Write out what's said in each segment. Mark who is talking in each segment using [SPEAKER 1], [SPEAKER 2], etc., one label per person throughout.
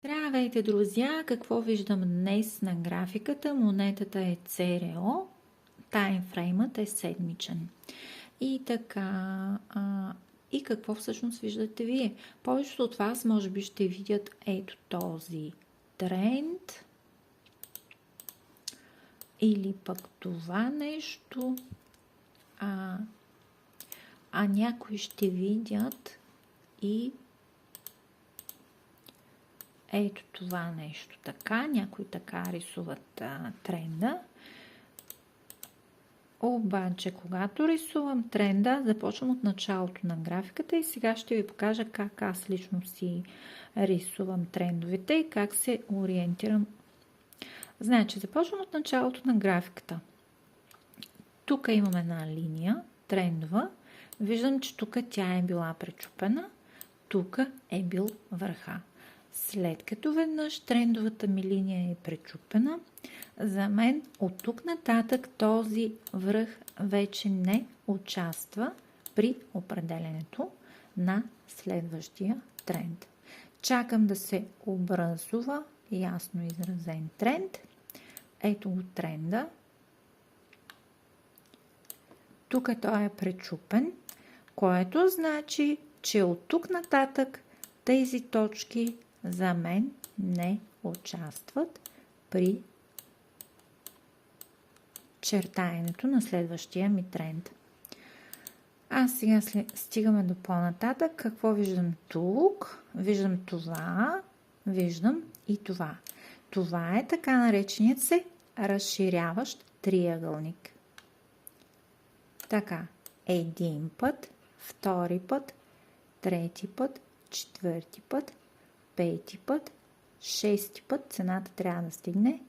[SPEAKER 1] Здравейте, друзья! Какво виждам днес на графиката? Монетата е CRO, таймфреймът е седмичен. И така, и какво всъщност виждате вие? Повечето от вас може би ще видят ето този тренд или пък това нещо, а някои ще видят и ето това нещо така, някои така рисуват тренда. Обаче, когато рисувам тренда, започвам от началото на графиката и сега ще ви покажа как аз лично си рисувам трендовете и как се ориентирам. Значи, започвам от началото на графиката. Тук имам една линия, трендова. Виждам, че тук тя е била пречупена, тук е бил върха. След като веднъж трендовата ми линия е пречупена, за мен от тук нататък този връх вече не участва при определенето на следващия тренд. Чакам да се образува ясно изразен тренд. Ето го тренда. Тук той е пречупен, което значи, че от тук нататък тези точки за мен не участват при чертаенето на следващия ми тренд. А сега стигаме до по-нататък. Какво виждам тук? Виждам това, виждам и това. Това е така нареченият се разширяващ триъгълник. Така, един път, втори път, трети път, четвърти път, пети път, шести път цената трябва да стигне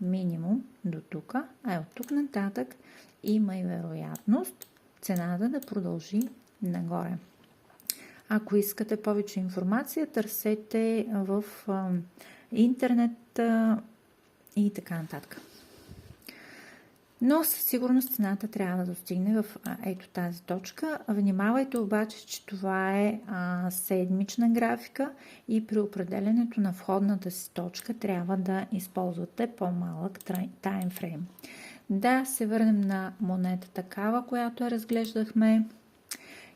[SPEAKER 1] минимум до тук, а от тук нататък има и вероятност цената да продължи нагоре. Ако искате повече информация, търсете в интернет и така нататък. Но със сигурност цената трябва да достигне в ето тази точка. Внимавайте обаче, че това е седмична графика и при определенето на входната си точка трябва да използвате по-малък таймфрейм. Да, се върнем на монетата кава, която разглеждахме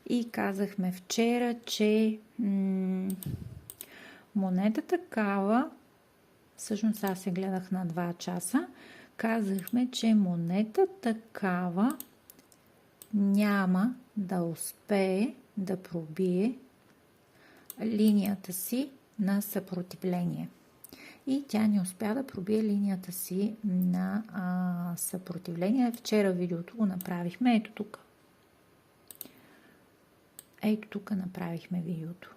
[SPEAKER 1] и казахме вчера, че монетата кава, всъщност аз се гледах на 2 часа, казахме, че монета такава няма да успее да пробие линията си на съпротивление. И тя не успя да пробие линията си на съпротивление. Вчера видеото го направихме. Ето тук. Ето тук направихме видеото.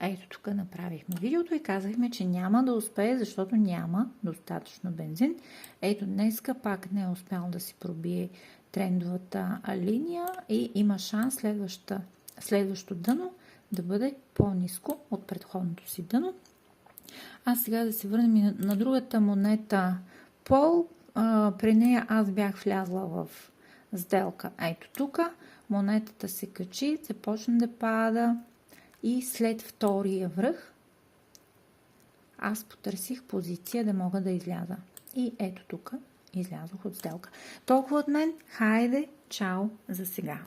[SPEAKER 1] Ето тук направихме видеото и казахме, че няма да успее, защото няма достатъчно бензин. Ето днеска пак не е успял да си пробие трендовата линия и има шанс следващото дъно да бъде по-ниско от предходното си дъно. А сега да се върнем и на другата монета Пол. При нея аз бях влязла в сделка. Ето тук монетата се качи, започна да пада. И след втория връх аз потърсих позиция да мога да изляза. И ето тук излязох от сделка. Толкова от мен. Хайде, чао за сега.